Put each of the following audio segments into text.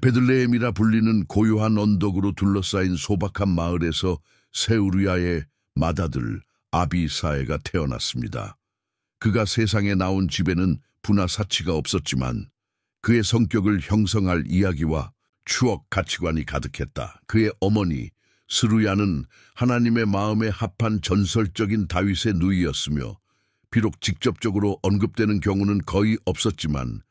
베들레헴이라 불리는 고요한 언덕으로 둘러싸인 소박한 마을에서 세우리아의 맏아들 아비사에가 태어났습니다. 그가 세상에 나온 집에는 부나 사치가 없었지만 그의 성격을 형성할 이야기와 추억 가치관이 가득했다. 그의 어머니 스루야는 하나님의 마음에 합한 전설적인 다윗의 누이였으며 비록 직접적으로 언급되는 경우는 거의 없었지만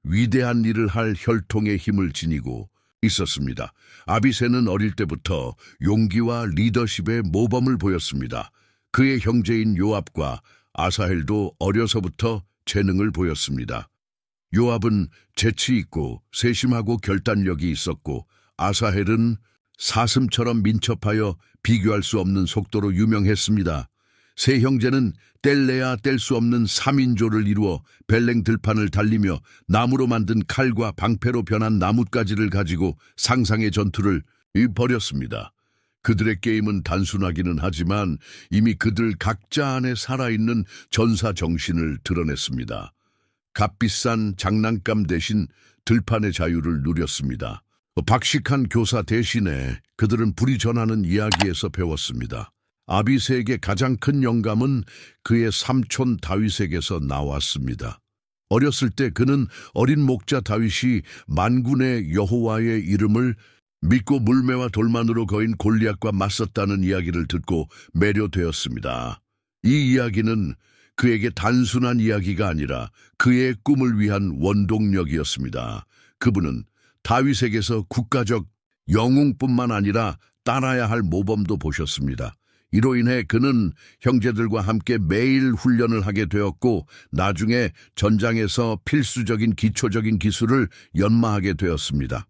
위대한 일을 할 혈통의 힘을 지니고 있었습니다. 아비새는 어릴 때부터 용기와 리더십의 모범을 보였습니다. 그의 형제인 요압과 아사헬도 어려서부터 재능을 보였습니다. 요압은 재치 있고 세심하고 결단력이 있었고 아사헬은 사슴처럼 민첩하여 비교할 수 없는 속도로 유명했습니다. 세 형제는 뗄래야 뗄 수 없는 3인조를 이루어 벨랭 들판을 달리며 나무로 만든 칼과 방패로 변한 나뭇가지를 가지고 상상의 전투를 벌였습니다. 그들의 게임은 단순하기는 하지만 이미 그들 각자 안에 살아있는 전사 정신을 드러냈습니다. 값비싼 장난감 대신 들판의 자유를 누렸습니다. 박식한 교사 대신에 그들은 불이 전하는 이야기에서 배웠습니다. 아비새에게 가장 큰 영감은 그의 삼촌 다윗에게서 나왔습니다. 어렸을 때 그는 어린 목자 다윗이 만군의 여호와의 이름을 믿고 물매와 돌만으로 거인 골리앗과 맞섰다는 이야기를 듣고 매료되었습니다. 이 이야기는 그에게 단순한 이야기가 아니라 그의 꿈을 위한 원동력이었습니다. 그분은 다윗에게서 국가적 영웅뿐만 아니라 따라야 할 모범도 보셨습니다. 이로 인해 그는 형제들과 함께 매일 훈련을 하게 되었고 나중에 전장에서 필수적인 기초적인 기술을 연마하게 되었습니다.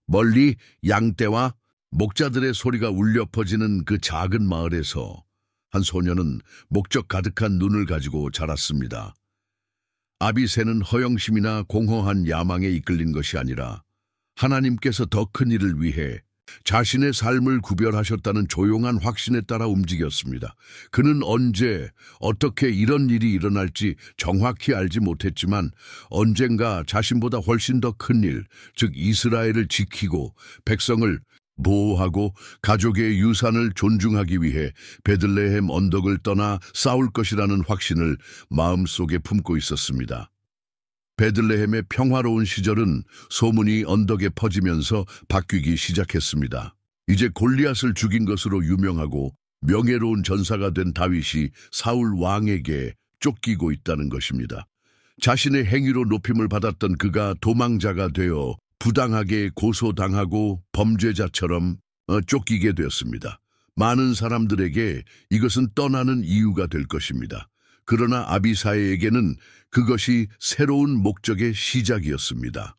멀리 양떼와 목자들의 소리가 울려 퍼지는 그 작은 마을에서 한 소녀는 목적 가득한 눈을 가지고 자랐습니다. 아비새는 허영심이나 공허한 야망에 이끌린 것이 아니라 하나님께서 더 큰 일을 위해 자신의 삶을 구별하셨다는 조용한 확신에 따라 움직였습니다. 그는 언제 어떻게 이런 일이 일어날지 정확히 알지 못했지만 언젠가 자신보다 훨씬 더 큰 일, 즉 이스라엘을 지키고 백성을 보호하고 가족의 유산을 존중하기 위해 베들레헴 언덕을 떠나 싸울 것이라는 확신을 마음속에 품고 있었습니다. 베들레헴의 평화로운 시절은 소문이 언덕에 퍼지면서 바뀌기 시작했습니다. 이제 골리앗을 죽인 것으로 유명하고 명예로운 전사가 된 다윗이 사울 왕에게 쫓기고 있다는 것입니다. 자신의 행위로 높임을 받았던 그가 도망자가 되어 부당하게 고소당하고 범죄자처럼 쫓기게 되었습니다. 많은 사람들에게 이것은 떠나는 이유가 될 것입니다. 그러나 아비사에게는 그것이 새로운 목적의 시작이었습니다.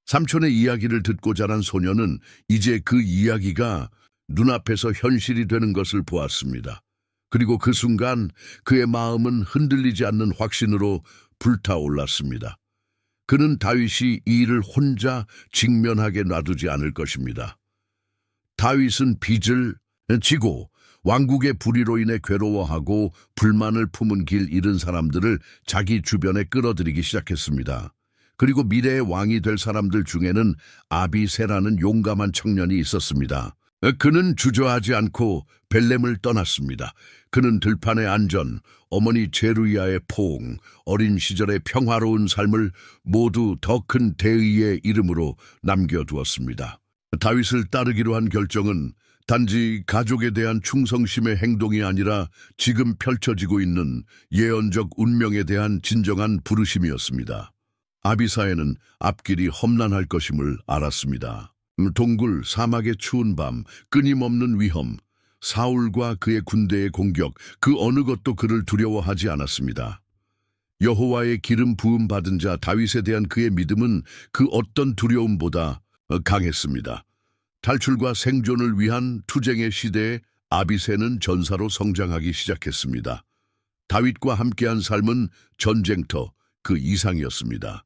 삼촌의 이야기를 듣고 자란 소녀는 이제 그 이야기가 눈앞에서 현실이 되는 것을 보았습니다. 그리고 그 순간 그의 마음은 흔들리지 않는 확신으로 불타올랐습니다. 그는 다윗이 이 일을 혼자 직면하게 놔두지 않을 것입니다. 다윗은 빚을 지고 왕국의 불의로 인해 괴로워하고 불만을 품은 길 잃은 사람들을 자기 주변에 끌어들이기 시작했습니다. 그리고 미래의 왕이 될 사람들 중에는 아비새라는 용감한 청년이 있었습니다. 그는 주저하지 않고 벨렘을 떠났습니다. 그는 들판의 안전, 어머니 제루야의 포옹, 어린 시절의 평화로운 삶을 모두 더 큰 대의의 이름으로 남겨두었습니다. 다윗을 따르기로 한 결정은 단지 가족에 대한 충성심의 행동이 아니라 지금 펼쳐지고 있는 예언적 운명에 대한 진정한 부르심이었습니다. 아비사에는 앞길이 험난할 것임을 알았습니다. 동굴, 사막의 추운 밤, 끊임없는 위험, 사울과 그의 군대의 공격, 그 어느 것도 그를 두려워하지 않았습니다. 여호와의 기름 부음 받은 자 다윗에 대한 그의 믿음은 그 어떤 두려움보다 강했습니다. 탈출과 생존을 위한 투쟁의 시대에 아비새는 전사로 성장하기 시작했습니다. 다윗과 함께한 삶은 전쟁터 그 이상이었습니다.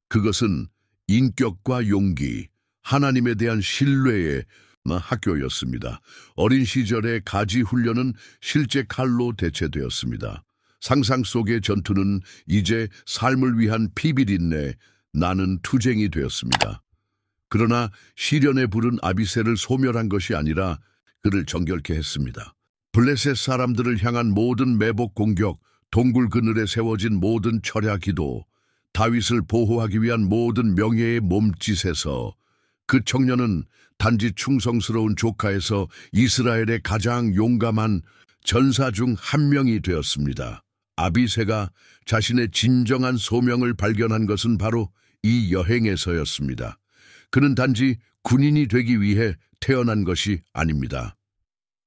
그것은 인격과 용기, 하나님에 대한 신뢰의 학교였습니다. 어린 시절의 가지 훈련은 실제 칼로 대체되었습니다. 상상 속의 전투는 이제 삶을 위한 피비린내 나는 투쟁이 되었습니다. 그러나 시련에 부른 아비새를 소멸한 것이 아니라 그를 정결케 했습니다. 블레셋 사람들을 향한 모든 매복 공격, 동굴 그늘에 세워진 모든 철야 기도, 다윗을 보호하기 위한 모든 명예의 몸짓에서 그 청년은 단지 충성스러운 조카에서 이스라엘의 가장 용감한 전사 중 한 명이 되었습니다. 아비새가 자신의 진정한 소명을 발견한 것은 바로 이 여행에서였습니다. 그는 단지 군인이 되기 위해 태어난 것이 아닙니다.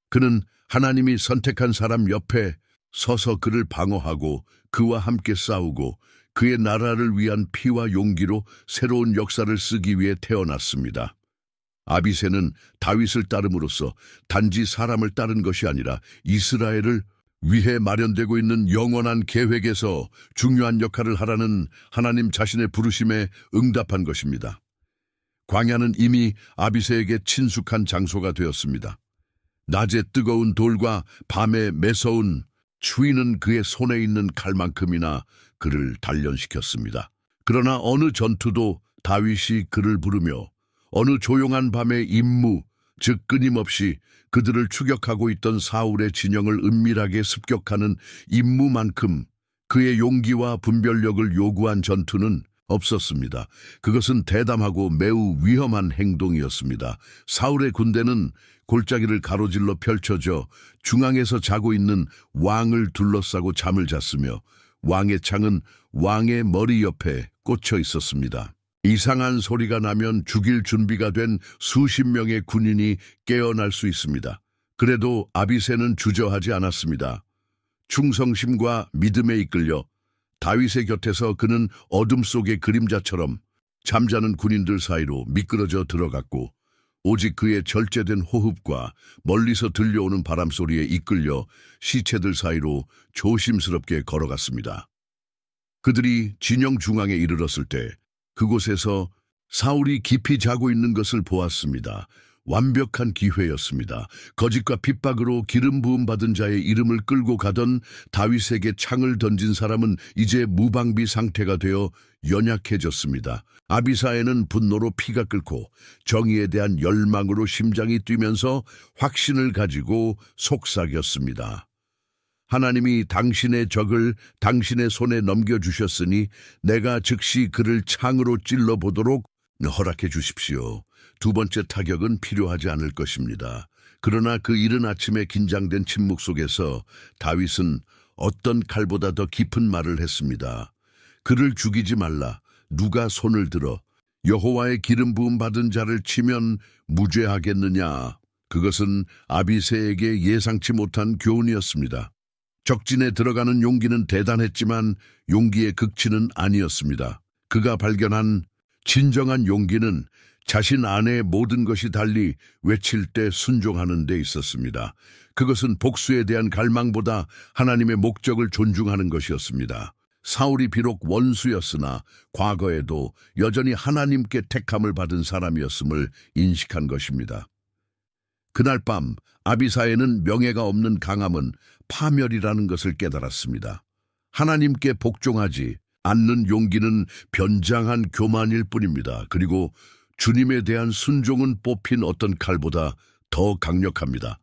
그는 하나님이 선택한 사람 옆에 서서 그를 방어하고 그와 함께 싸우고 그의 나라를 위한 피와 용기로 새로운 역사를 쓰기 위해 태어났습니다. 아비새는 다윗을 따름으로써 단지 사람을 따른 것이 아니라 이스라엘을 위해 마련되고 있는 영원한 계획에서 중요한 역할을 하라는 하나님 자신의 부르심에 응답한 것입니다. 광야는 이미 아비새에게 친숙한 장소가 되었습니다. 낮에 뜨거운 돌과 밤에 매서운 추위는 그의 손에 있는 칼만큼이나 그를 단련시켰습니다. 그러나 어느 전투도 다윗이 그를 부르며 어느 조용한 밤의 임무, 즉 끊임없이 그들을 추격하고 있던 사울의 진영을 은밀하게 습격하는 임무만큼 그의 용기와 분별력을 요구한 전투는 없었습니다. 그것은 대담하고 매우 위험한 행동이었습니다. 사울의 군대는 골짜기를 가로질러 펼쳐져 중앙에서 자고 있는 왕을 둘러싸고 잠을 잤으며 왕의 창은 왕의 머리 옆에 꽂혀 있었습니다. 이상한 소리가 나면 죽일 준비가 된 수십 명의 군인이 깨어날 수 있습니다. 그래도 아비새는 주저하지 않았습니다. 충성심과 믿음에 이끌려 다윗의 곁에서 그는 어둠 속의 그림자처럼 잠자는 군인들 사이로 미끄러져 들어갔고 오직 그의 절제된 호흡과 멀리서 들려오는 바람소리에 이끌려 시체들 사이로 조심스럽게 걸어갔습니다. 그들이 진영 중앙에 이르렀을 때 그곳에서 사울이 깊이 자고 있는 것을 보았습니다. 완벽한 기회였습니다. 거짓과 핍박으로 기름 부음 받은 자의 이름을 끌고 가던 다윗에게 창을 던진 사람은 이제 무방비 상태가 되어 연약해졌습니다. 아비사에는 분노로 피가 끓고 정의에 대한 열망으로 심장이 뛰면서 확신을 가지고 속삭였습니다. 하나님이 당신의 적을 당신의 손에 넘겨주셨으니 내가 즉시 그를 창으로 찔러보도록 허락해 주십시오. 두 번째 타격은 필요하지 않을 것입니다. 그러나 그 이른 아침에 긴장된 침묵 속에서 다윗은 어떤 칼보다 더 깊은 말을 했습니다. 그를 죽이지 말라. 누가 손을 들어 여호와의 기름 부음 받은 자를 치면 무죄하겠느냐. 그것은 아비새에게 예상치 못한 교훈이었습니다. 적진에 들어가는 용기는 대단했지만 용기의 극치는 아니었습니다. 그가 발견한 진정한 용기는 자신 안에 모든 것이 달리 외칠 때 순종하는 데 있었습니다. 그것은 복수에 대한 갈망보다 하나님의 목적을 존중하는 것이었습니다. 사울이 비록 원수였으나 과거에도 여전히 하나님께 택함을 받은 사람이었음을 인식한 것입니다. 그날 밤 아비사에는 명예가 없는 강함은 파멸이라는 것을 깨달았습니다. 하나님께 복종하지 않는 용기는 변장한 교만일 뿐입니다. 그리고 주님에 대한 순종은 뽑힌 어떤 칼보다 더 강력합니다.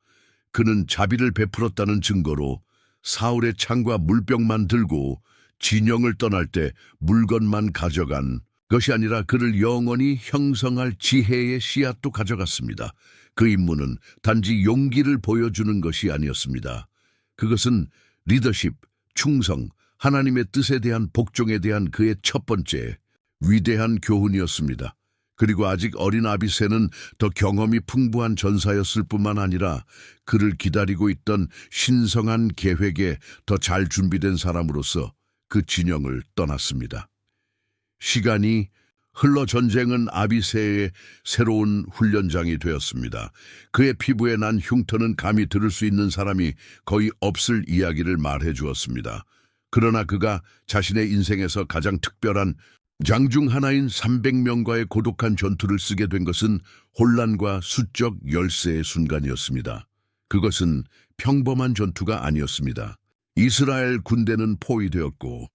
그는 자비를 베풀었다는 증거로 사울의 창과 물병만 들고 진영을 떠날 때 물건만 가져간 것이 아니라 그를 영원히 형성할 지혜의 씨앗도 가져갔습니다. 그 임무는 단지 용기를 보여주는 것이 아니었습니다. 그것은 리더십, 충성, 하나님의 뜻에 대한 복종에 대한 그의 첫 번째 위대한 교훈이었습니다. 그리고 아직 어린 아비새는 더 경험이 풍부한 전사였을 뿐만 아니라 그를 기다리고 있던 신성한 계획에 더 잘 준비된 사람으로서 그 진영을 떠났습니다. 시간이 흘러 전쟁은 아비새의 새로운 훈련장이 되었습니다. 그의 피부에 난 흉터는 감히 들을 수 있는 사람이 거의 없을 이야기를 말해 주었습니다. 그러나 그가 자신의 인생에서 가장 특별한 장 중 하나인 300명과의 고독한 전투를 쓰게 된 것은 혼란과 수적 열세의 순간이었습니다. 그것은 평범한 전투가 아니었습니다. 이스라엘 군대는 포위되었고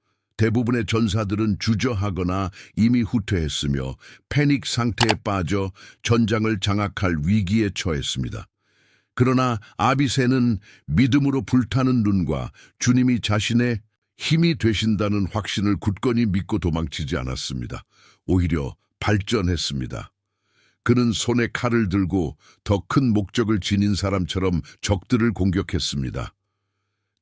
대부분의 전사들은 주저하거나 이미 후퇴했으며 패닉 상태에 빠져 전장을 장악할 위기에 처했습니다. 그러나 아비새는 믿음으로 불타는 눈과 주님이 자신의 힘이 되신다는 확신을 굳건히 믿고 도망치지 않았습니다. 오히려 발전했습니다. 그는 손에 칼을 들고 더 큰 목적을 지닌 사람처럼 적들을 공격했습니다.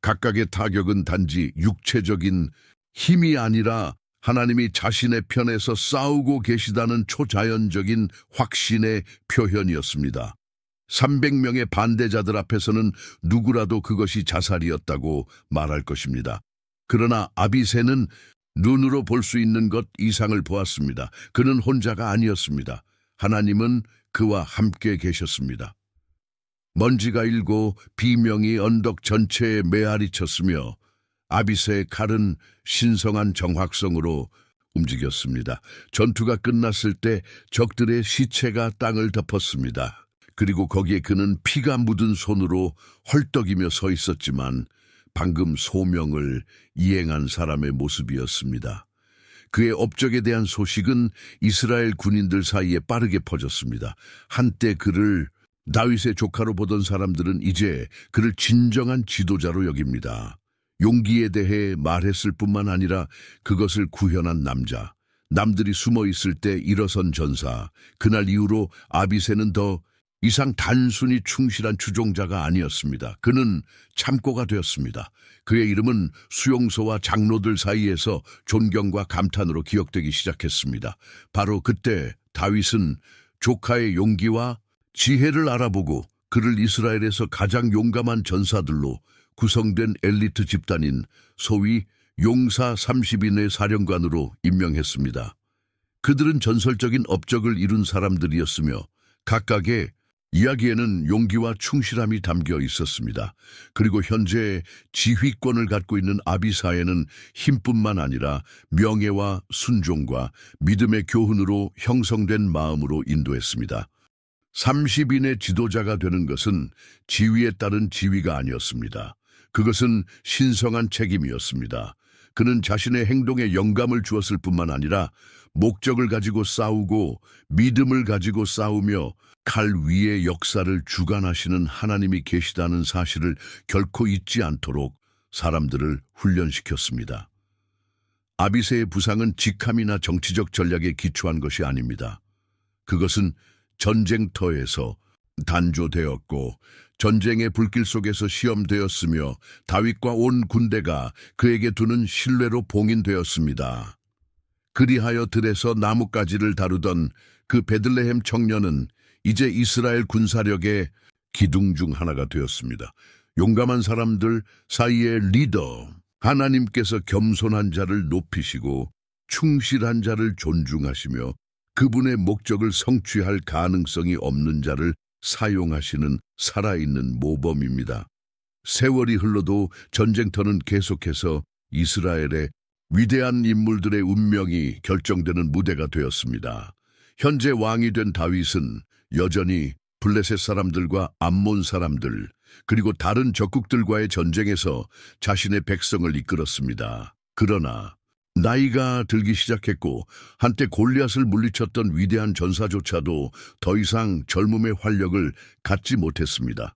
각각의 타격은 단지 육체적인 힘이 아니라 하나님이 자신의 편에서 싸우고 계시다는 초자연적인 확신의 표현이었습니다. 300명의 반대자들 앞에서는 누구라도 그것이 자살이었다고 말할 것입니다. 그러나 아비새는 눈으로 볼 수 있는 것 이상을 보았습니다. 그는 혼자가 아니었습니다. 하나님은 그와 함께 계셨습니다. 먼지가 일고 비명이 언덕 전체에 메아리 쳤으며 아비새의 칼은 신성한 정확성으로 움직였습니다. 전투가 끝났을 때 적들의 시체가 땅을 덮었습니다. 그리고 거기에 그는 피가 묻은 손으로 헐떡이며 서 있었지만 방금 소명을 이행한 사람의 모습이었습니다. 그의 업적에 대한 소식은 이스라엘 군인들 사이에 빠르게 퍼졌습니다. 한때 그를 다윗의 조카로 보던 사람들은 이제 그를 진정한 지도자로 여깁니다. 용기에 대해 말했을 뿐만 아니라 그것을 구현한 남자, 남들이 숨어 있을 때 일어선 전사, 그날 이후로 아비새는 더 이상 단순히 충실한 추종자가 아니었습니다. 그는 참고가 되었습니다. 그의 이름은 수용소와 장로들 사이에서 존경과 감탄으로 기억되기 시작했습니다. 바로 그때 다윗은 조카의 용기와 지혜를 알아보고 그를 이스라엘에서 가장 용감한 전사들로 구성된 엘리트 집단인 소위 용사 30인의 사령관으로 임명했습니다. 그들은 전설적인 업적을 이룬 사람들이었으며 각각의 이야기에는 용기와 충실함이 담겨 있었습니다. 그리고 현재 지휘권을 갖고 있는 아비사에는 힘뿐만 아니라 명예와 순종과 믿음의 교훈으로 형성된 마음으로 인도했습니다. 30인의 지도자가 되는 것은 지위에 따른 지위가 아니었습니다. 그것은 신성한 책임이었습니다. 그는 자신의 행동에 영감을 주었을 뿐만 아니라 목적을 가지고 싸우고 믿음을 가지고 싸우며 칼 위의 역사를 주관하시는 하나님이 계시다는 사실을 결코 잊지 않도록 사람들을 훈련시켰습니다. 아비새의 부상은 직함이나 정치적 전략에 기초한 것이 아닙니다. 그것은 전쟁터에서 단조되었고 전쟁의 불길 속에서 시험되었으며 다윗과 온 군대가 그에게 두는 신뢰로 봉인되었습니다. 그리하여 들에서 나뭇가지를 다루던 그 베들레헴 청년은 이제 이스라엘 군사력의 기둥 중 하나가 되었습니다. 용감한 사람들 사이의 리더, 하나님께서 겸손한 자를 높이시고 충실한 자를 존중하시며 그분의 목적을 성취할 가능성이 없는 자를 사용하시는 살아있는 모범입니다. 세월이 흘러도 전쟁터는 계속해서 이스라엘의 위대한 인물들의 운명이 결정되는 무대가 되었습니다. 현재 왕이 된 다윗은 여전히 블레셋 사람들과 암몬 사람들 그리고 다른 적국들과의 전쟁에서 자신의 백성을 이끌었습니다. 그러나 나이가 들기 시작했고 한때 골리앗을 물리쳤던 위대한 전사조차도 더 이상 젊음의 활력을 갖지 못했습니다.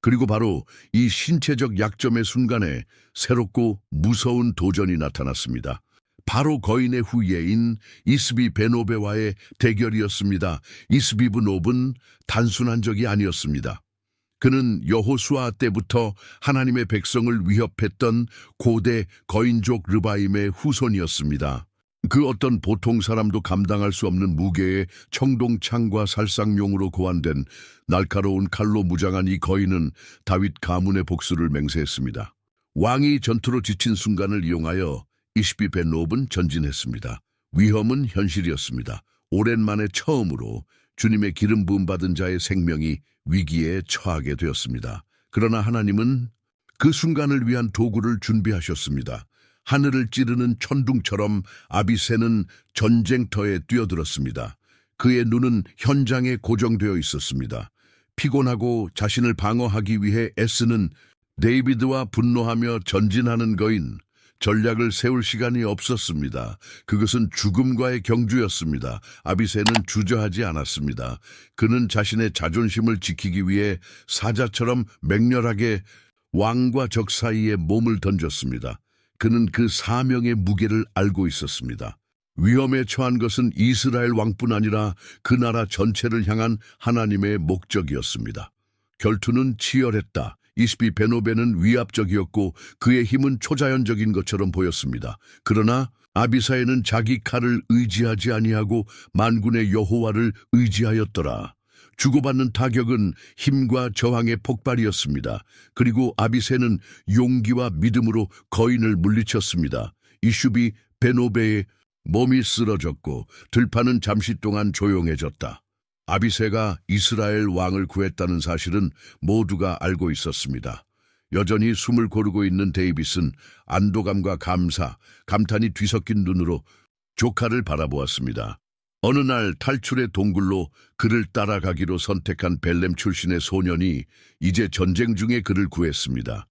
그리고 바로 이 신체적 약점의 순간에 새롭고 무서운 도전이 나타났습니다. 바로 거인의 후예인 이스비 베노베와의 대결이었습니다. 이스비 베노브는 단순한 적이 아니었습니다. 그는 여호수아 때부터 하나님의 백성을 위협했던 고대 거인족 르바임의 후손이었습니다. 그 어떤 보통 사람도 감당할 수 없는 무게의 청동창과 살상용으로 고안된 날카로운 칼로 무장한 이 거인은 다윗 가문의 복수를 맹세했습니다. 왕이 전투로 지친 순간을 이용하여 이스비 베노브는 전진했습니다. 위험은 현실이었습니다. 오랜만에 처음으로 주님의 기름 부음 받은 자의 생명이 위기에 처하게 되었습니다. 그러나 하나님은 그 순간을 위한 도구를 준비하셨습니다. 하늘을 찌르는 천둥처럼 아비새는 전쟁터에 뛰어들었습니다. 그의 눈은 현장에 고정되어 있었습니다. 피곤하고 자신을 방어하기 위해 애쓰는 데이비드와 분노하며 전진하는 거인, 전략을 세울 시간이 없었습니다. 그것은 죽음과의 경주였습니다. 아비새는 주저하지 않았습니다. 그는 자신의 자존심을 지키기 위해 사자처럼 맹렬하게 왕과 적 사이에 몸을 던졌습니다. 그는 그 사명의 무게를 알고 있었습니다. 위험에 처한 것은 이스라엘 왕뿐 아니라 그 나라 전체를 향한 하나님의 목적이었습니다. 결투는 치열했다. 이스비 베노베는 위압적이었고 그의 힘은 초자연적인 것처럼 보였습니다. 그러나 아비사에는 자기 칼을 의지하지 아니하고 만군의 여호와를 의지하였더라. 주고받는 타격은 힘과 저항의 폭발이었습니다. 그리고 아비새는 용기와 믿음으로 거인을 물리쳤습니다. 이슈비 베노베의 몸이 쓰러졌고 들판은 잠시 동안 조용해졌다. 아비새가 이스라엘 왕을 구했다는 사실은 모두가 알고 있었습니다. 여전히 숨을 고르고 있는 데이빗은 안도감과 감탄이 뒤섞인 눈으로 조카를 바라보았습니다. 어느 날 탈출의 동굴로 그를 따라가기로 선택한 벨렘 출신의 소년이 이제 전쟁 중에 그를 구했습니다.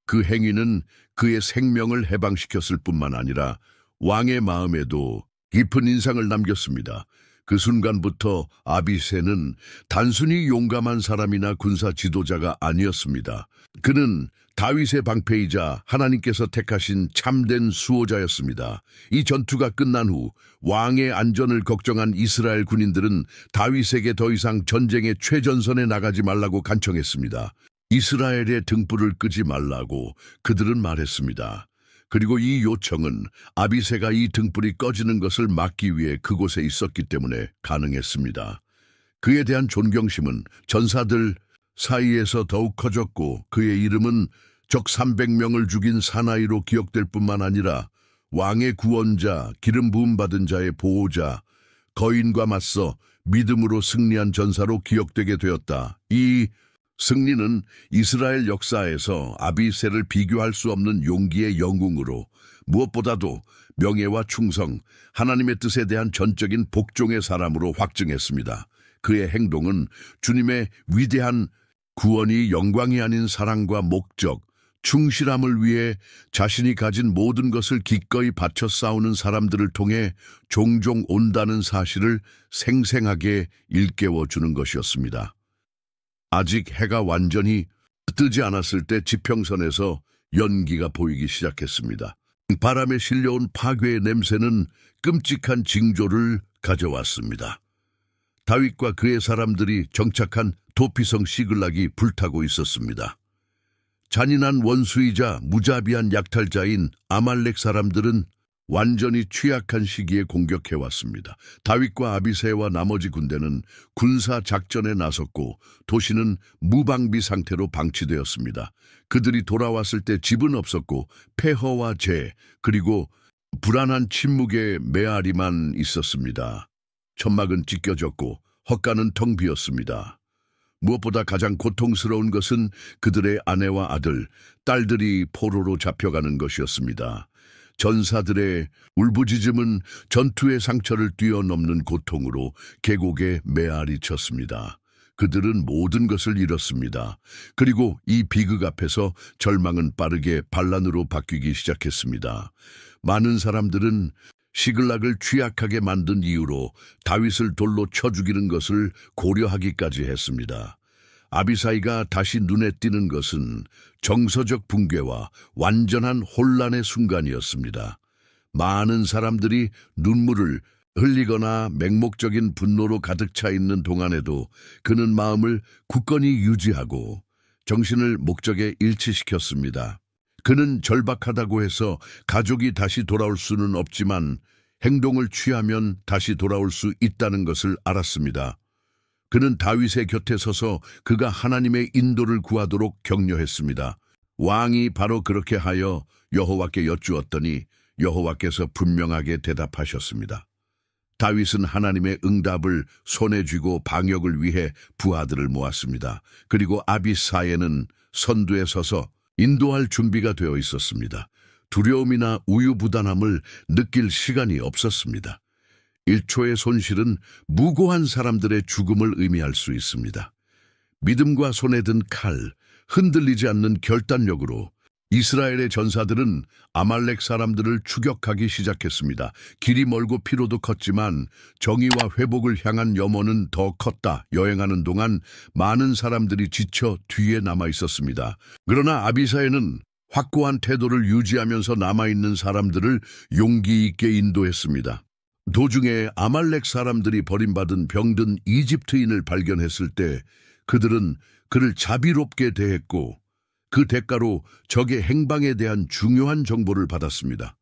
그 행위는 그의 생명을 해방시켰을 뿐만 아니라 왕의 마음에도 깊은 인상을 남겼습니다. 그 순간부터 아비새는 단순히 용감한 사람이나 군사 지도자가 아니었습니다. 그는 다윗의 방패이자 하나님께서 택하신 참된 수호자였습니다. 이 전투가 끝난 후 왕의 안전을 걱정한 이스라엘 군인들은 다윗에게 더 이상 전쟁의 최전선에 나가지 말라고 간청했습니다. 이스라엘의 등불을 끄지 말라고 그들은 말했습니다. 그리고 이 요청은 아비새가 이 등불이 꺼지는 것을 막기 위해 그곳에 있었기 때문에 가능했습니다. 그에 대한 존경심은 전사들 사이에서 더욱 커졌고 그의 이름은 적 300명을 죽인 사나이로 기억될 뿐만 아니라 왕의 구원자, 기름 부음 받은 자의 보호자, 거인과 맞서 믿음으로 승리한 전사로 기억되게 되었다. 이 승리는 이스라엘 역사에서 아비새를 비교할 수 없는 용기의 영웅으로 무엇보다도 명예와 충성, 하나님의 뜻에 대한 전적인 복종의 사람으로 확증했습니다. 그의 행동은 주님의 위대한 구원이 영광이 아닌 사랑과 목적, 충실함을 위해 자신이 가진 모든 것을 기꺼이 바쳐 싸우는 사람들을 통해 종종 온다는 사실을 생생하게 일깨워주는 것이었습니다. 아직 해가 완전히 뜨지 않았을 때 지평선에서 연기가 보이기 시작했습니다. 바람에 실려온 파괴의 냄새는 끔찍한 징조를 가져왔습니다. 다윗과 그의 사람들이 정착한 도피성 시글락이 불타고 있었습니다. 잔인한 원수이자 무자비한 약탈자인 아말렉 사람들은 완전히 취약한 시기에 공격해왔습니다. 다윗과 아비새와 나머지 군대는 군사 작전에 나섰고 도시는 무방비 상태로 방치되었습니다. 그들이 돌아왔을 때 집은 없었고 폐허와 재 그리고 불안한 침묵의 메아리만 있었습니다. 천막은 찢겨졌고 헛간은 텅 비었습니다. 무엇보다 가장 고통스러운 것은 그들의 아내와 아들, 딸들이 포로로 잡혀가는 것이었습니다. 전사들의 울부짖음은 전투의 상처를 뛰어넘는 고통으로 계곡에 메아리 쳤습니다. 그들은 모든 것을 잃었습니다. 그리고 이 비극 앞에서 절망은 빠르게 반란으로 바뀌기 시작했습니다. 많은 사람들은 시글락을 취약하게 만든 이유로 다윗을 돌로 쳐 죽이는 것을 고려하기까지 했습니다. 아비사이가 다시 눈에 띄는 것은 정서적 붕괴와 완전한 혼란의 순간이었습니다. 많은 사람들이 눈물을 흘리거나 맹목적인 분노로 가득 차 있는 동안에도 그는 마음을 굳건히 유지하고 정신을 목적에 일치시켰습니다. 그는 절박하다고 해서 가족이 다시 돌아올 수는 없지만 행동을 취하면 다시 돌아올 수 있다는 것을 알았습니다. 그는 다윗의 곁에 서서 그가 하나님의 인도를 구하도록 격려했습니다. 왕이 바로 그렇게 하여 여호와께 여쭈었더니 여호와께서 분명하게 대답하셨습니다. 다윗은 하나님의 응답을 손에 쥐고 방역을 위해 부하들을 모았습니다. 그리고 아비사에는 선두에 서서 인도할 준비가 되어 있었습니다. 두려움이나 우유부단함을 느낄 시간이 없었습니다. 1초의 손실은 무고한 사람들의 죽음을 의미할 수 있습니다. 믿음과 손에 든 칼, 흔들리지 않는 결단력으로 이스라엘의 전사들은 아말렉 사람들을 추격하기 시작했습니다. 길이 멀고 피로도 컸지만 정의와 회복을 향한 염원은 더 컸다. 여행하는 동안 많은 사람들이 지쳐 뒤에 남아 있었습니다. 그러나 아비사에는 확고한 태도를 유지하면서 남아있는 사람들을 용기 있게 인도했습니다. 도중에 아말렉 사람들이 버림받은 병든 이집트인을 발견했을 때 그들은 그를 자비롭게 대했고 그 대가로 적의 행방에 대한 중요한 정보를 받았습니다.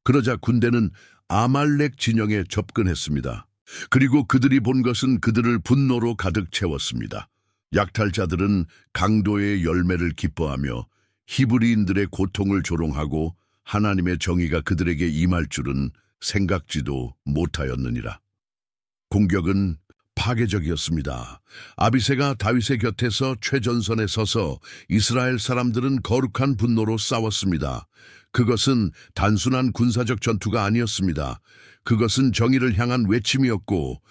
그러자 군대는 아말렉 진영에 접근했습니다. 그리고 그들이 본 것은 그들을 분노로 가득 채웠습니다. 약탈자들은 강도의 열매를 기뻐하며 히브리인들의 고통을 조롱하고 하나님의 정의가 그들에게 임할 줄은 생각지도 못하였느니라. 공격은 파괴적이었습니다. 아비새가 다윗의 곁에서 최전선에 서서 이스라엘 사람들은 거룩한 분노로 싸웠습니다. 그것은 단순한 군사적 전투가 아니었습니다. 그것은 정의를 향한 외침이었고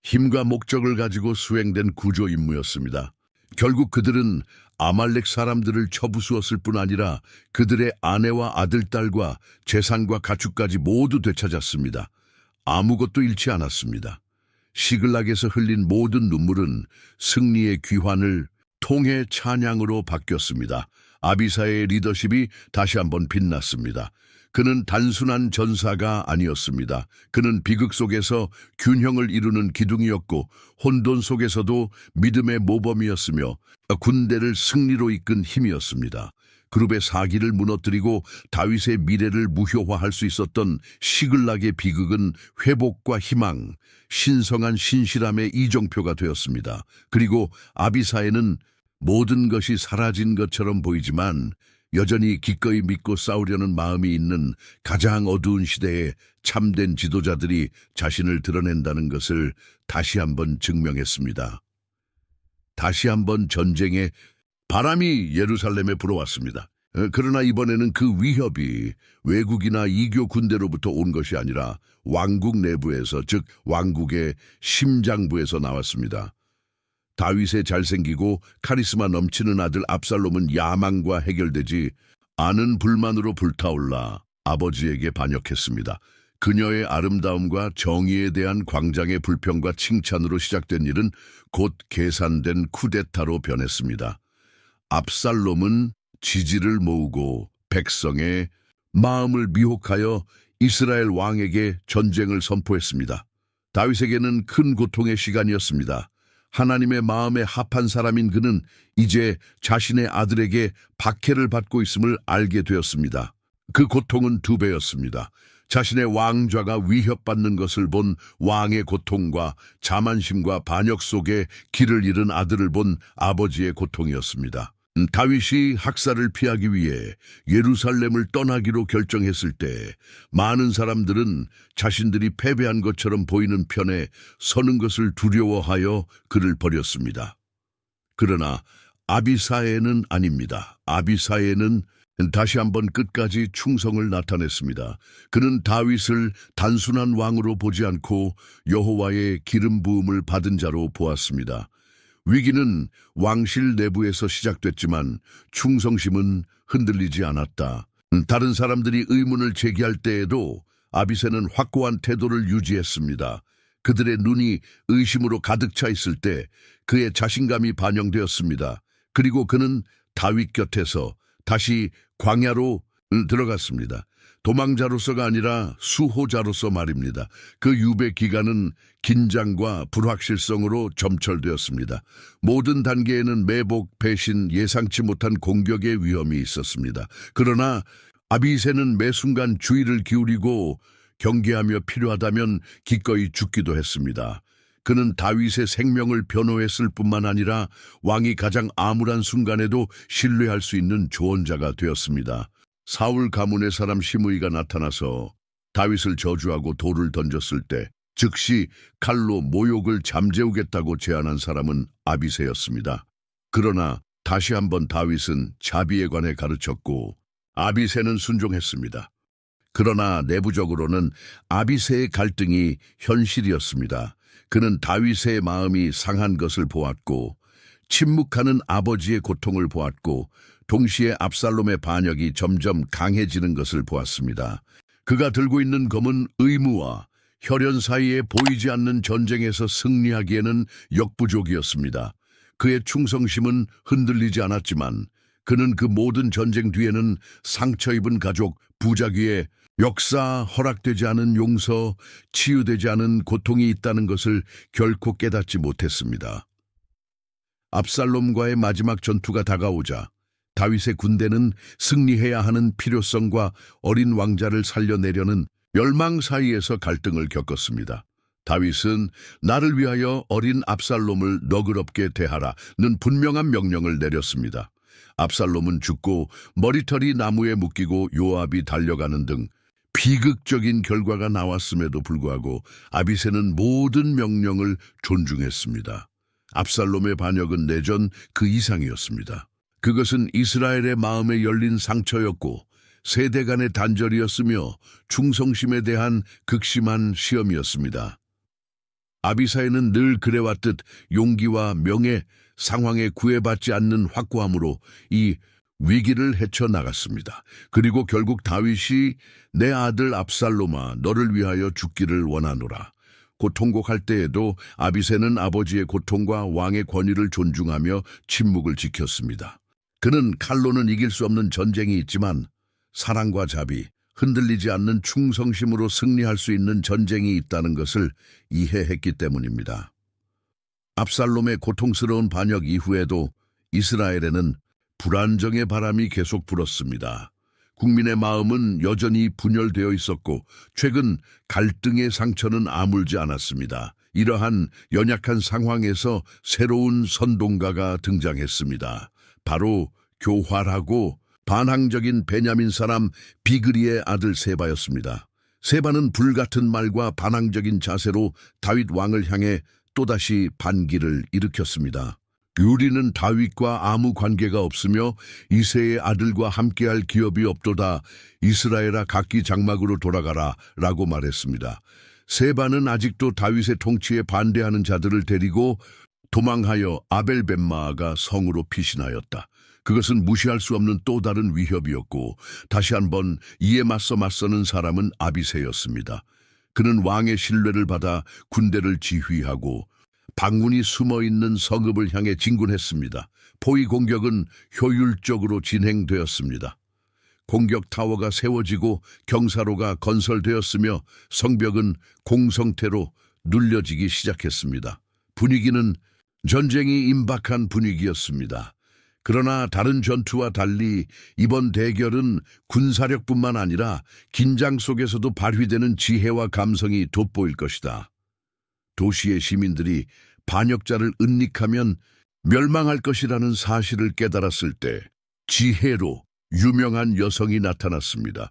힘과 목적을 가지고 수행된 구조 임무였습니다. 결국 그들은 아말렉 사람들을 쳐부수었을 뿐 아니라 그들의 아내와 아들, 딸과 재산과 가축까지 모두 되찾았습니다. 아무것도 잃지 않았습니다. 시글락에서 흘린 모든 눈물은 승리의 귀환을 통해 찬양으로 바뀌었습니다. 아비사의 리더십이 다시 한번 빛났습니다. 그는 단순한 전사가 아니었습니다. 그는 비극 속에서 균형을 이루는 기둥이었고 혼돈 속에서도 믿음의 모범이었으며 군대를 승리로 이끈 힘이었습니다. 그룹의 사기를 무너뜨리고 다윗의 미래를 무효화할 수 있었던 시글락의 비극은 회복과 희망, 신성한 신실함의 이정표가 되었습니다. 그리고 아비사에는 모든 것이 사라진 것처럼 보이지만 여전히 기꺼이 믿고 싸우려는 마음이 있는 가장 어두운 시대에 참된 지도자들이 자신을 드러낸다는 것을 다시 한번 증명했습니다. 다시 한번 전쟁의 바람이 예루살렘에 불어왔습니다. 그러나 이번에는 그 위협이 외국이나 이교 군대로부터 온 것이 아니라 왕국 내부에서, 즉 왕국의 심장부에서 나왔습니다. 다윗의 잘생기고 카리스마 넘치는 아들 압살롬은 야망과 해결되지 않은 불만으로 불타올라 아버지에게 반역했습니다. 그녀의 아름다움과 정의에 대한 광장의 불평과 칭찬으로 시작된 일은 곧 계산된 쿠데타로 변했습니다. 압살롬은 지지를 모으고 백성의 마음을 미혹하여 이스라엘 왕에게 전쟁을 선포했습니다. 다윗에게는 큰 고통의 시간이었습니다. 하나님의 마음에 합한 사람인 그는 이제 자신의 아들에게 박해를 받고 있음을 알게 되었습니다. 그 고통은 2배였습니다. 자신의 왕좌가 위협받는 것을 본 왕의 고통과 자만심과 반역 속에 길을 잃은 아들을 본 아버지의 고통이었습니다. 다윗이 학살을 피하기 위해 예루살렘을 떠나기로 결정했을 때 많은 사람들은 자신들이 패배한 것처럼 보이는 편에 서는 것을 두려워하여 그를 버렸습니다. 그러나 아비사에는 아닙니다. 아비사에는 다시 한번 끝까지 충성을 나타냈습니다. 그는 다윗을 단순한 왕으로 보지 않고 여호와의 기름 부음을 받은 자로 보았습니다. 위기는 왕실 내부에서 시작됐지만 충성심은 흔들리지 않았다. 다른 사람들이 의문을 제기할 때에도 아비새는 확고한 태도를 유지했습니다. 그들의 눈이 의심으로 가득 차 있을 때 그의 자신감이 반영되었습니다. 그리고 그는 다윗 곁에서 다시 광야로 들어갔습니다. 도망자로서가 아니라 수호자로서 말입니다. 그 유배 기간은 긴장과 불확실성으로 점철되었습니다. 모든 단계에는 매복, 배신, 예상치 못한 공격의 위험이 있었습니다. 그러나 아비새는 매 순간 주의를 기울이고 경계하며 필요하다면 기꺼이 죽기도 했습니다. 그는 다윗의 생명을 변호했을 뿐만 아니라 왕이 가장 암울한 순간에도 신뢰할 수 있는 조언자가 되었습니다. 사울 가문의 사람 시므이가 나타나서 다윗을 저주하고 돌을 던졌을 때 즉시 칼로 모욕을 잠재우겠다고 제안한 사람은 아비새였습니다. 그러나 다시 한번 다윗은 자비에 관해 가르쳤고 아비새는 순종했습니다. 그러나 내부적으로는 아비새의 갈등이 현실이었습니다. 그는 다윗의 마음이 상한 것을 보았고 침묵하는 아버지의 고통을 보았고 동시에 압살롬의 반역이 점점 강해지는 것을 보았습니다. 그가 들고 있는 검은 의무와 혈연 사이에 보이지 않는 전쟁에서 승리하기에는 역부족이었습니다. 그의 충성심은 흔들리지 않았지만 그는 그 모든 전쟁 뒤에는 상처 입은 가족, 부자귀에 역사 허락되지 않은 용서, 치유되지 않은 고통이 있다는 것을 결코 깨닫지 못했습니다. 압살롬과의 마지막 전투가 다가오자 다윗의 군대는 승리해야 하는 필요성과 어린 왕자를 살려내려는 열망 사이에서 갈등을 겪었습니다. 다윗은 나를 위하여 어린 압살롬을 너그럽게 대하라는 분명한 명령을 내렸습니다. 압살롬은 죽고 머리털이 나무에 묶이고 요압이 달려가는 등 비극적인 결과가 나왔음에도 불구하고 아비새는 모든 명령을 존중했습니다. 압살롬의 반역은 내전 그 이상이었습니다. 그것은 이스라엘의 마음에 열린 상처였고 세대 간의 단절이었으며 충성심에 대한 극심한 시험이었습니다. 아비사이는 늘 그래왔듯 용기와 명예, 상황에 구애받지 않는 확고함으로 이 위기를 헤쳐나갔습니다. 그리고 결국 다윗이 내 아들 압살롬아 너를 위하여 죽기를 원하노라. 고통곡할 때에도 아비새는 아버지의 고통과 왕의 권위를 존중하며 침묵을 지켰습니다. 그는 칼로는 이길 수 없는 전쟁이 있지만 사랑과 자비, 흔들리지 않는 충성심으로 승리할 수 있는 전쟁이 있다는 것을 이해했기 때문입니다. 압살롬의 고통스러운 반역 이후에도 이스라엘에는 불안정의 바람이 계속 불었습니다. 국민의 마음은 여전히 분열되어 있었고 최근 갈등의 상처는 아물지 않았습니다. 이러한 연약한 상황에서 새로운 선동가가 등장했습니다. 바로 교활하고 반항적인 베냐민 사람 비그리의 아들 세바였습니다. 세바는 불같은 말과 반항적인 자세로 다윗 왕을 향해 또다시 반기를 일으켰습니다. 우리는 다윗과 아무 관계가 없으며 이새의 아들과 함께할 기업이 없도다. 이스라엘아 각기 장막으로 돌아가라 라고 말했습니다. 세바는 아직도 다윗의 통치에 반대하는 자들을 데리고 도망하여 아벨벳마아가 성으로 피신하였다. 그것은 무시할 수 없는 또 다른 위협이었고 다시 한번 이에 맞서는 사람은 아비새였습니다. 그는 왕의 신뢰를 받아 군대를 지휘하고 방문이 숨어있는 성읍을 향해 진군했습니다. 포위 공격은 효율적으로 진행되었습니다. 공격 타워가 세워지고 경사로가 건설되었으며 성벽은 공성태로 눌려지기 시작했습니다. 분위기는 전쟁이 임박한 분위기였습니다. 그러나 다른 전투와 달리 이번 대결은 군사력뿐만 아니라 긴장 속에서도 발휘되는 지혜와 감성이 돋보일 것이다. 도시의 시민들이 반역자를 은닉하면 멸망할 것이라는 사실을 깨달았을 때 지혜로 유명한 여성이 나타났습니다.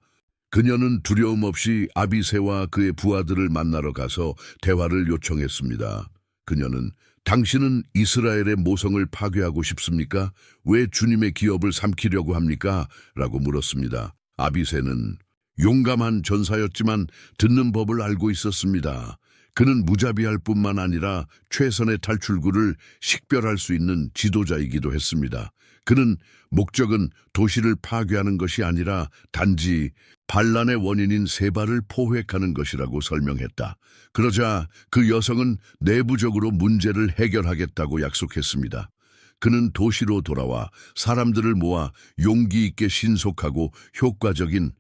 그녀는 두려움 없이 아비새와 그의 부하들을 만나러 가서 대화를 요청했습니다. 그녀는 당신은 이스라엘의 모성을 파괴하고 싶습니까? 왜 주님의 기업을 삼키려고 합니까? 라고 물었습니다. 아비새는 용감한 전사였지만 듣는 법을 알고 있었습니다. 그는 무자비할 뿐만 아니라 최선의 탈출구를 식별할 수 있는 지도자이기도 했습니다. 그는 목적은 도시를 파괴하는 것이 아니라 단지 반란의 원인인 세바를 포획하는 것이라고 설명했다. 그러자 그 여성은 내부적으로 문제를 해결하겠다고 약속했습니다. 그는 도시로 돌아와 사람들을 모아 용기 있게 신속하고 효과적인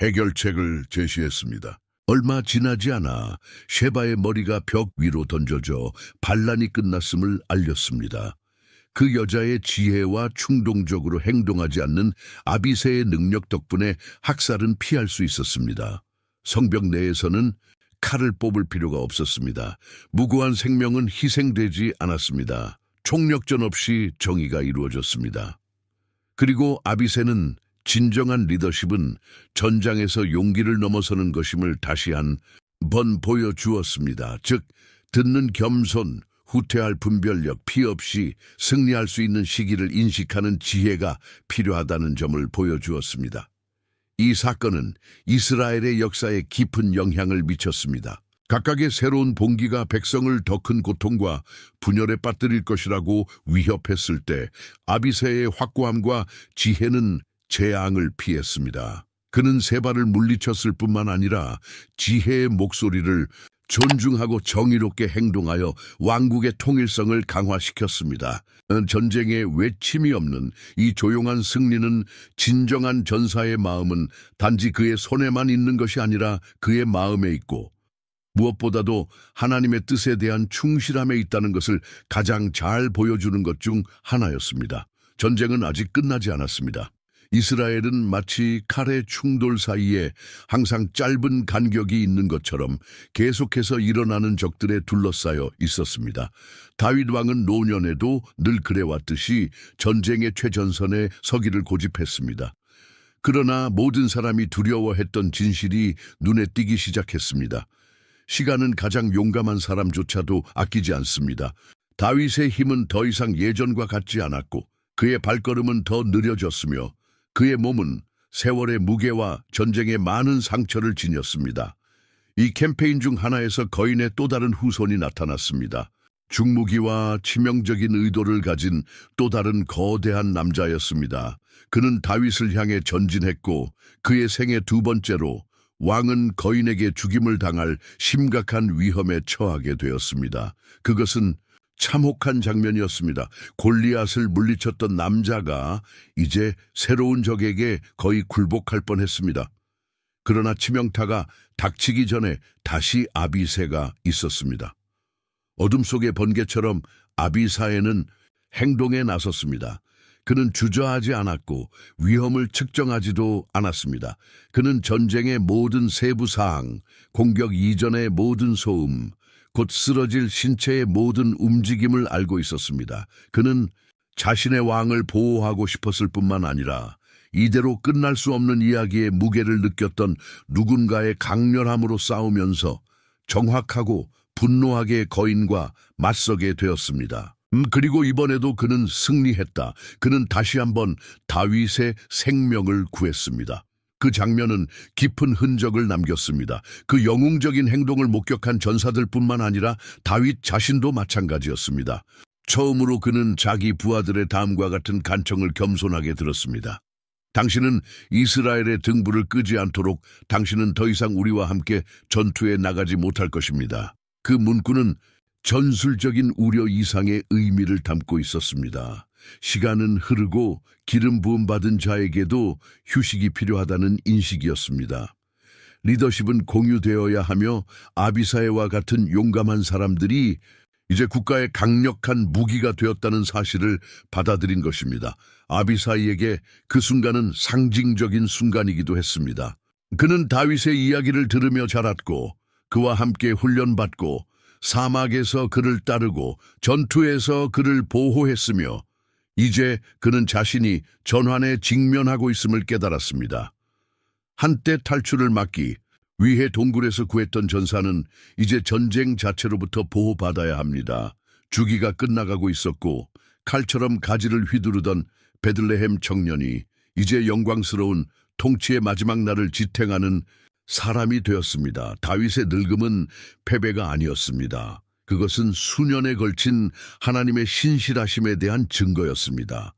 해결책을 제시했습니다. 얼마 지나지 않아 셰바의 머리가 벽 위로 던져져 반란이 끝났음을 알렸습니다. 그 여자의 지혜와 충동적으로 행동하지 않는 아비새의 능력 덕분에 학살은 피할 수 있었습니다. 성벽 내에서는 칼을 뽑을 필요가 없었습니다. 무고한 생명은 희생되지 않았습니다. 총력전 없이 정의가 이루어졌습니다. 그리고 아비새는 진정한 리더십은 전장에서 용기를 넘어서는 것임을 다시 한 번 보여주었습니다. 즉, 듣는 겸손, 후퇴할 분별력, 피해 없이 승리할 수 있는 시기를 인식하는 지혜가 필요하다는 점을 보여주었습니다. 이 사건은 이스라엘의 역사에 깊은 영향을 미쳤습니다. 각각의 새로운 봉기가 백성을 더 큰 고통과 분열에 빠뜨릴 것이라고 위협했을 때 아비새의 확고함과 지혜는 재앙을 피했습니다. 그는 세바를 물리쳤을 뿐만 아니라 지혜의 목소리를 존중하고 정의롭게 행동하여 왕국의 통일성을 강화시켰습니다. 전쟁에 외침이 없는 이 조용한 승리는 진정한 전사의 마음은 단지 그의 손에만 있는 것이 아니라 그의 마음에 있고 무엇보다도 하나님의 뜻에 대한 충실함에 있다는 것을 가장 잘 보여주는 것 중 하나였습니다. 전쟁은 아직 끝나지 않았습니다. 이스라엘은 마치 칼의 충돌 사이에 항상 짧은 간격이 있는 것처럼 계속해서 일어나는 적들에 둘러싸여 있었습니다. 다윗 왕은 노년에도 늘 그래왔듯이 전쟁의 최전선에 서기를 고집했습니다. 그러나 모든 사람이 두려워했던 진실이 눈에 띄기 시작했습니다. 시간은 가장 용감한 사람조차도 아끼지 않습니다. 다윗의 힘은 더 이상 예전과 같지 않았고 그의 발걸음은 더 느려졌으며 그의 몸은 세월의 무게와 전쟁의 많은 상처를 지녔습니다. 이 캠페인 중 하나에서 거인의 또 다른 후손이 나타났습니다. 중무기와 치명적인 의도를 가진 또 다른 거대한 남자였습니다. 그는 다윗을 향해 전진했고 그의 생애 두 번째로 왕은 거인에게 죽임을 당할 심각한 위험에 처하게 되었습니다. 그것은 참혹한 장면이었습니다. 골리앗을 물리쳤던 남자가 이제 새로운 적에게 거의 굴복할 뻔했습니다. 그러나 치명타가 닥치기 전에 다시 아비새가 있었습니다. 어둠 속의 번개처럼 아비사에는 행동에 나섰습니다. 그는 주저하지 않았고 위험을 측정하지도 않았습니다. 그는 전쟁의 모든 세부 사항, 공격 이전의 모든 소음, 곧 쓰러질 신체의 모든 움직임을 알고 있었습니다. 그는 자신의 왕을 보호하고 싶었을 뿐만 아니라 이대로 끝날 수 없는 이야기의 무게를 느꼈던 누군가의 강렬함으로 싸우면서 정확하고 분노하게 거인과 맞서게 되었습니다. 그리고 이번에도 그는 승리했다. 그는 다시 한번 다윗의 생명을 구했습니다. 그 장면은 깊은 흔적을 남겼습니다. 그 영웅적인 행동을 목격한 전사들뿐만 아니라 다윗 자신도 마찬가지였습니다. 처음으로 그는 자기 부하들의 다음과 같은 간청을 겸손하게 들었습니다. 당신은 이스라엘의 등불을 끄지 않도록 당신은 더 이상 우리와 함께 전투에 나가지 못할 것입니다. 그 문구는 전술적인 우려 이상의 의미를 담고 있었습니다. 시간은 흐르고 기름 부음 받은 자에게도 휴식이 필요하다는 인식이었습니다. 리더십은 공유되어야 하며 아비사야와 같은 용감한 사람들이 이제 국가의 강력한 무기가 되었다는 사실을 받아들인 것입니다. 아비사이에게 그 순간은 상징적인 순간이기도 했습니다. 그는 다윗의 이야기를 들으며 자랐고 그와 함께 훈련받고 사막에서 그를 따르고 전투에서 그를 보호했으며 이제 그는 자신이 전환에 직면하고 있음을 깨달았습니다. 한때 탈출을 막기 위해 동굴에서 구했던 전사는 이제 전쟁 자체로부터 보호받아야 합니다. 주기가 끝나가고 있었고 칼처럼 가지를 휘두르던 베들레헴 청년이 이제 영광스러운 통치의 마지막 날을 지탱하는 사람이 되었습니다. 다윗의 늙음은 패배가 아니었습니다. 그것은 수년에 걸친 하나님의 신실하심에 대한 증거였습니다.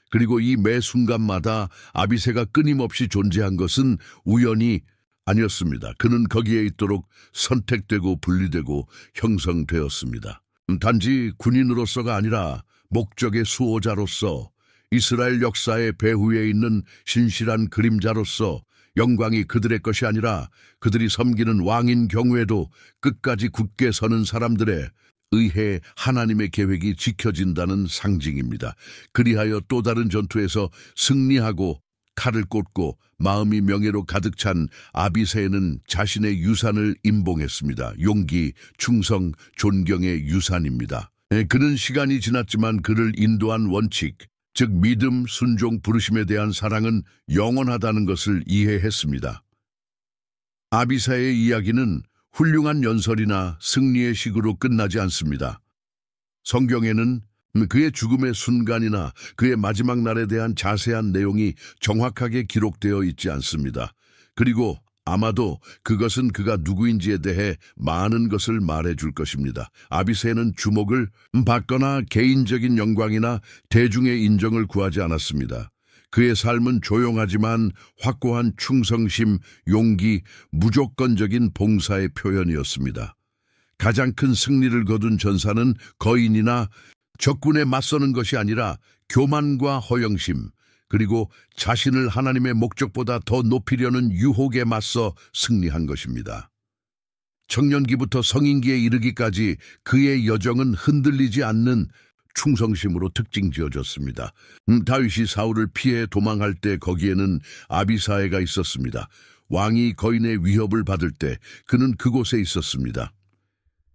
그리고 이 매 순간마다 아비새가 끊임없이 존재한 것은 우연이 아니었습니다. 그는 거기에 있도록 선택되고 분리되고 형성되었습니다. 단지 군인으로서가 아니라 목적의 수호자로서 이스라엘 역사의 배후에 있는 신실한 그림자로서 영광이 그들의 것이 아니라 그들이 섬기는 왕인 경우에도 끝까지 굳게 서는 사람들의 의해 하나님의 계획이 지켜진다는 상징입니다. 그리하여 또 다른 전투에서 승리하고 칼을 꽂고 마음이 명예로 가득 찬 아비새는 자신의 유산을 임봉했습니다. 용기, 충성, 존경의 유산입니다. 그는 시간이 지났지만 그를 인도한 원칙, 즉 믿음, 순종, 부르심에 대한 사랑은 영원하다는 것을 이해했습니다. 아비사의 이야기는 훌륭한 연설이나 승리의 식으로 끝나지 않습니다. 성경에는 그의 죽음의 순간이나 그의 마지막 날에 대한 자세한 내용이 정확하게 기록되어 있지 않습니다. 그리고 아마도 그것은 그가 누구인지에 대해 많은 것을 말해줄 것입니다. 아비새는 주목을 받거나 개인적인 영광이나 대중의 인정을 구하지 않았습니다. 그의 삶은 조용하지만 확고한 충성심, 용기, 무조건적인 봉사의 표현이었습니다. 가장 큰 승리를 거둔 전사는 거인이나 적군에 맞서는 것이 아니라 교만과 허영심, 그리고 자신을 하나님의 목적보다 더 높이려는 유혹에 맞서 승리한 것입니다. 청년기부터 성인기에 이르기까지 그의 여정은 흔들리지 않는 충성심으로 특징지어졌습니다. 다윗이 사울을 피해 도망할 때 거기에는 아비사에가 있었습니다. 왕이 거인의 위협을 받을 때 그는 그곳에 있었습니다.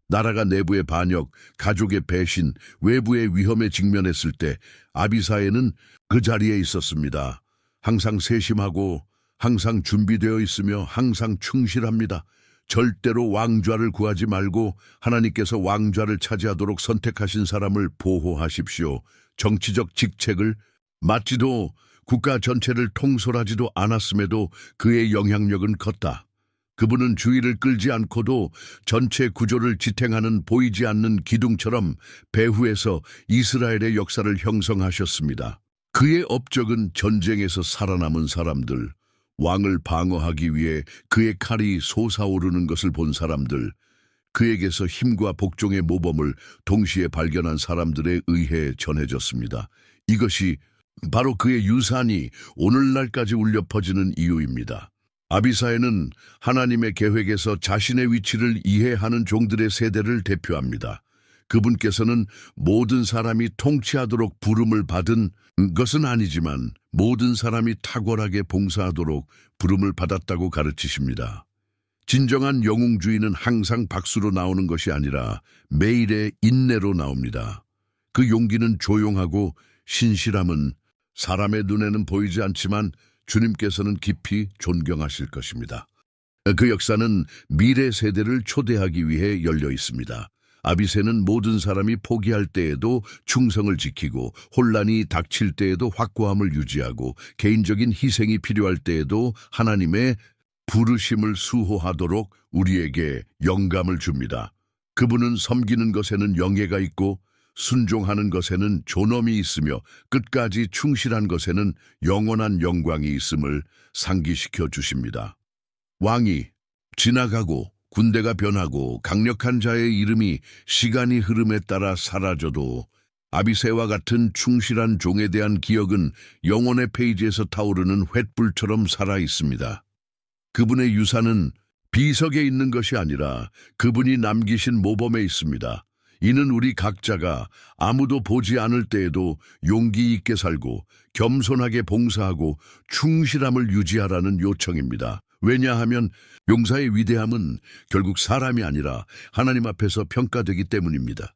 나라가 내부의 반역, 가족의 배신, 외부의 위험에 직면했을 때 아비사에는 그 자리에 있었습니다. 항상 세심하고 항상 준비되어 있으며 항상 충실합니다. 절대로 왕좌를 구하지 말고 하나님께서 왕좌를 차지하도록 선택하신 사람을 보호하십시오. 정치적 직책을 맡지도 국가 전체를 통솔하지도 않았음에도 그의 영향력은 컸다. 그분은 주의를 끌지 않고도 전체 구조를 지탱하는 보이지 않는 기둥처럼 배후에서 이스라엘의 역사를 형성하셨습니다. 그의 업적은 전쟁에서 살아남은 사람들, 왕을 방어하기 위해 그의 칼이 솟아오르는 것을 본 사람들, 그에게서 힘과 복종의 모범을 동시에 발견한 사람들에 의해 전해졌습니다. 이것이 바로 그의 유산이 오늘날까지 울려 퍼지는 이유입니다. 아비사에는 하나님의 계획에서 자신의 위치를 이해하는 종들의 세대를 대표합니다. 그분께서는 모든 사람이 통치하도록 부름을 받은 것은 아니지만 모든 사람이 탁월하게 봉사하도록 부름을 받았다고 가르치십니다. 진정한 영웅주의는 항상 박수로 나오는 것이 아니라 매일의 인내로 나옵니다. 그 용기는 조용하고 신실함은 사람의 눈에는 보이지 않지만 주님께서는 깊이 존경하실 것입니다. 그 역사는 미래 세대를 초대하기 위해 열려 있습니다. 아비새는 모든 사람이 포기할 때에도 충성을 지키고 혼란이 닥칠 때에도 확고함을 유지하고 개인적인 희생이 필요할 때에도 하나님의 부르심을 수호하도록 우리에게 영감을 줍니다. 그분은 섬기는 것에는 영예가 있고 순종하는 것에는 존엄이 있으며 끝까지 충실한 것에는 영원한 영광이 있음을 상기시켜 주십니다. 왕이 지나가고 군대가 변하고 강력한 자의 이름이 시간이 흐름에 따라 사라져도 아비새와 같은 충실한 종에 대한 기억은 영혼의 페이지에서 타오르는 횃불처럼 살아 있습니다. 그분의 유산은 비석에 있는 것이 아니라 그분이 남기신 모범에 있습니다. 이는 우리 각자가 아무도 보지 않을 때에도 용기 있게 살고 겸손하게 봉사하고 충실함을 유지하라는 요청입니다. 왜냐하면 용사의 위대함은 결국 사람이 아니라 하나님 앞에서 평가되기 때문입니다.